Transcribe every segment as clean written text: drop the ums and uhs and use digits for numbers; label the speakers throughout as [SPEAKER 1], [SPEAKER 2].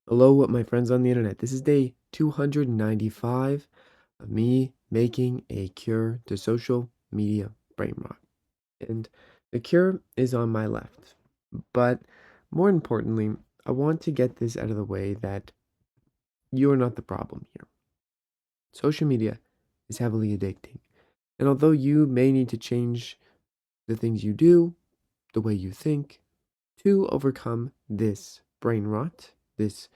[SPEAKER 1] Hello, my friends on the internet. This is day 295 of me making a cure to social media brain rot. And the cure is on my left. But more importantly, I want to get this out of the way that you're not the problem here. Social media is heavily addicting. And although you may need to change the things you do, the way you think, to overcome this brain rot, this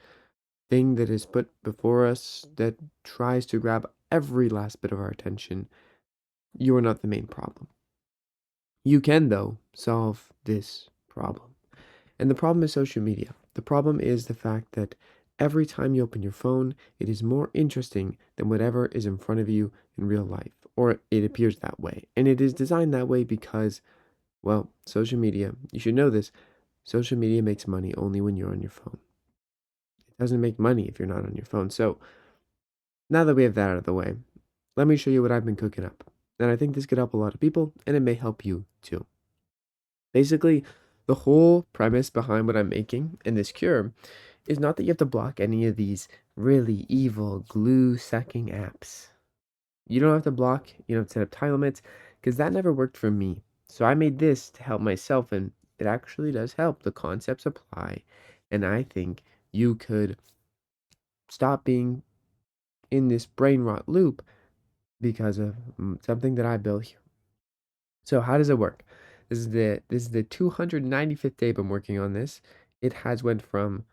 [SPEAKER 1] thing that is put before us that tries to grab every last bit of our attention, you are not the main problem. You can, though, solve this problem. And the problem is social media. The problem is the fact that every time you open your phone, it is more interesting than whatever is in front of you in real life, or it appears that way. And it is designed that way because, well, social media, you should know this, social media makes money only when you're on your phone. It doesn't make money if you're not on your phone. So now that we have that out of the way, let me show you what I've been cooking up. And I think this could help a lot of people, and it may help you too. Basically, the whole premise behind what I'm making in this cure is not that you have to block any of these really evil glue sucking apps. You don't have to block, you don't have to set up time limits, because that never worked for me. So I made this to help myself, and it actually does help. The concepts apply, and I think you could stop being in this brain rot loop because of something that I built here. So how does it work? This is the 295th day I've been working on this. It has went from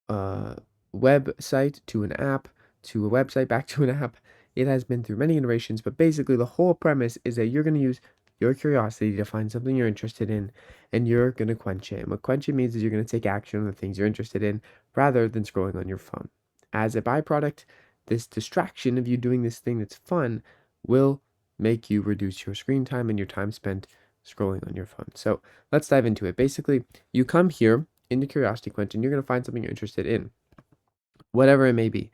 [SPEAKER 1] a website to an app to a website back to an app. It has been through many iterations, but basically the whole premise is that you're going to use your curiosity to find something you're interested in, and you're going to quench it. And what quench it means is you're going to take action on the things you're interested in rather than scrolling on your phone. As a byproduct, this distraction of you doing this thing that's fun will make you reduce your screen time and your time spent scrolling on your phone. So let's dive into it. Basically, you come here into Curiosity Quench and you're going to find something you're interested in, whatever it may be.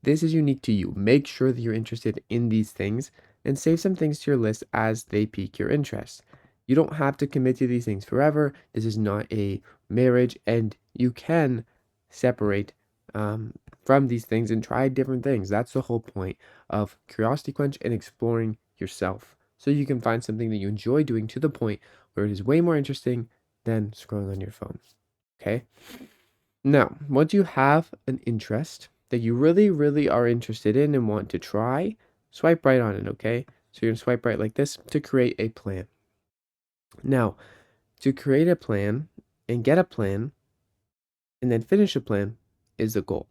[SPEAKER 1] This is unique to you. Make sure that you're interested in these things and save some things to your list as they pique your interest. You don't have to commit to these things forever. This is not a marriage, and you can separate from these things and try different things. That's the whole point of Curiosity Quench and exploring yourself. So you can find something that you enjoy doing to the point where it is way more interesting than scrolling on your phone. Okay? Now, once you have an interest that you really, really are interested in and want to try, swipe right on it, okay? So you're gonna swipe right like this to create a plan. Now, to create a plan and get a plan and then finish a plan is the goal.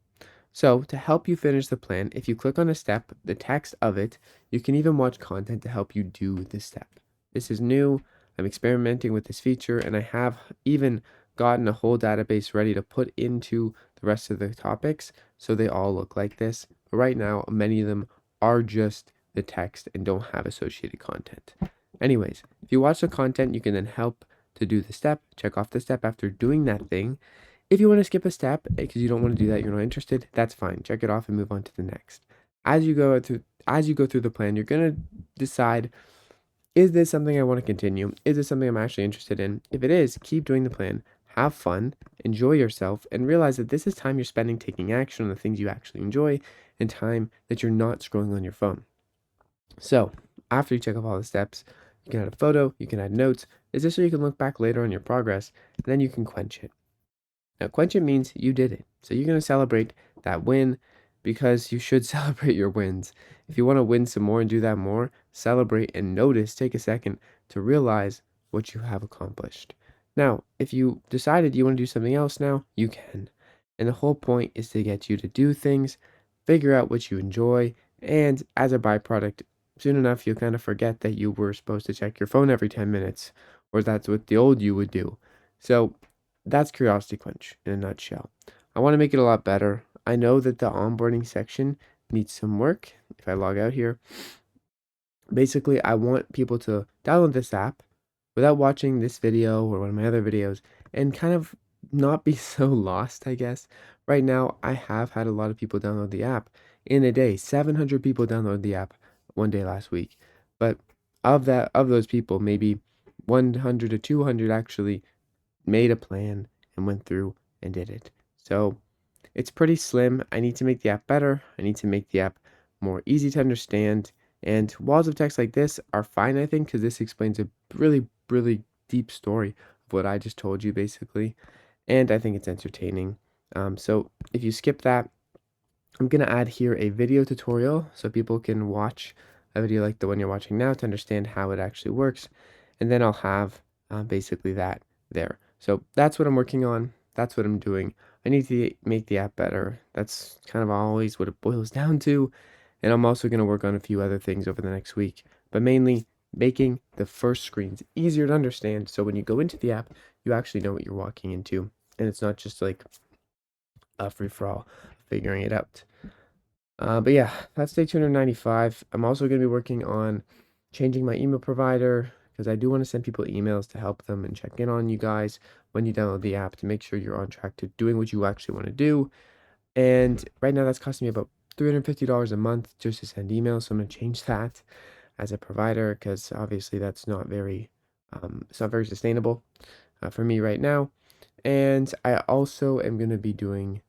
[SPEAKER 1] So, to help you finish the plan, if you click on a step, the text of it, you can even watch content to help you do this step. This is new. I'm experimenting with this feature, and I have even gotten a whole database ready to put into the rest of the topics so they all look like this. But right now, many of them are just the text and don't have associated content. Anyways, if you watch the content, you can then help to do the step, check off the step after doing that thing. If you want to skip a step because you don't want to do that, you're not interested, that's fine. Check it off and move on to the next. As you go through the plan, you're going to decide, is this something I want to continue? Is this something I'm actually interested in? If it is, keep doing the plan. Have fun, enjoy yourself, and realize that this is time you're spending taking action on the things you actually enjoy and time that you're not scrolling on your phone. So, after you check off all the steps, you can add a photo, you can add notes. Is this so you can look back later on your progress, and then you can quench it. Now, quench it means you did it. So you're going to celebrate that win because you should celebrate your wins. If you want to win some more and do that more, celebrate and notice, take a second to realize what you have accomplished. Now, if you decided you want to do something else now, you can. And the whole point is to get you to do things, figure out what you enjoy, and as a byproduct, soon enough you'll kind of forget that you were supposed to check your phone every 10 minutes, or that's what the old you would do. So that's Curiosity Quench in a nutshell. I want to make it a lot better. I know that the onboarding section needs some work. If I log out here, basically I want people to download this app without watching this video or one of my other videos and kind of not be so lost, I guess. Right now, I have had a lot of people download the app in a day. 700 people downloaded the app one day last week. But of those people, maybe 100 to 200 actually made a plan and went through and did it. So it's pretty slim. I need to make the app better. I need to make the app more easy to understand. And walls of text like this are fine, I think, because this explains a really, really deep story of what I just told you, basically. And I think it's entertaining. So if you skip that, I'm going to add here a video tutorial so people can watch a video like the one you're watching now to understand how it actually works. And then I'll have basically that there. So that's what I'm working on. That's what I'm doing. I need to make the app better. That's kind of always what it boils down to. And I'm also going to work on a few other things over the next week, but mainly making the first screens easier to understand. So when you go into the app, you actually know what you're walking into. And it's not just like a free for all figuring it out. But yeah, that's day 295. I'm also going to be working on changing my email provider because I do want to send people emails to help them and check in on you guys when you download the app to make sure you're on track to doing what you actually want to do. And right now that's costing me about $350 a month just to send emails. So I'm going to change that as a provider because obviously that's not very, it's not very sustainable for me right now. And I also am going to be doing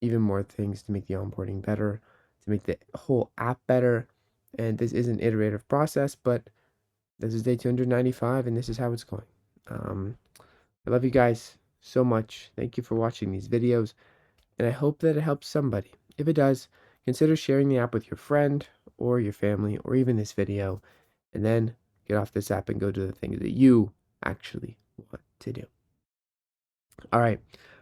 [SPEAKER 1] even more things to make the onboarding better, to make the whole app better. And this is an iterative process, but this is day 295 and this is how it's going. I love you guys so much. Thank you for watching these videos, and I hope that it helps somebody. If it does, consider sharing the app with your friend or your family or even this video, and then get off this app and go do the things that you actually want to do. All right.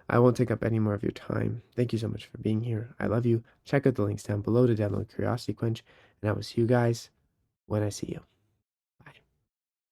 [SPEAKER 1] I won't take up any more of your time. Thank you so much for being here. I love you. Check out the links down below to download Curiosity Quench, and I will see you guys when I see you.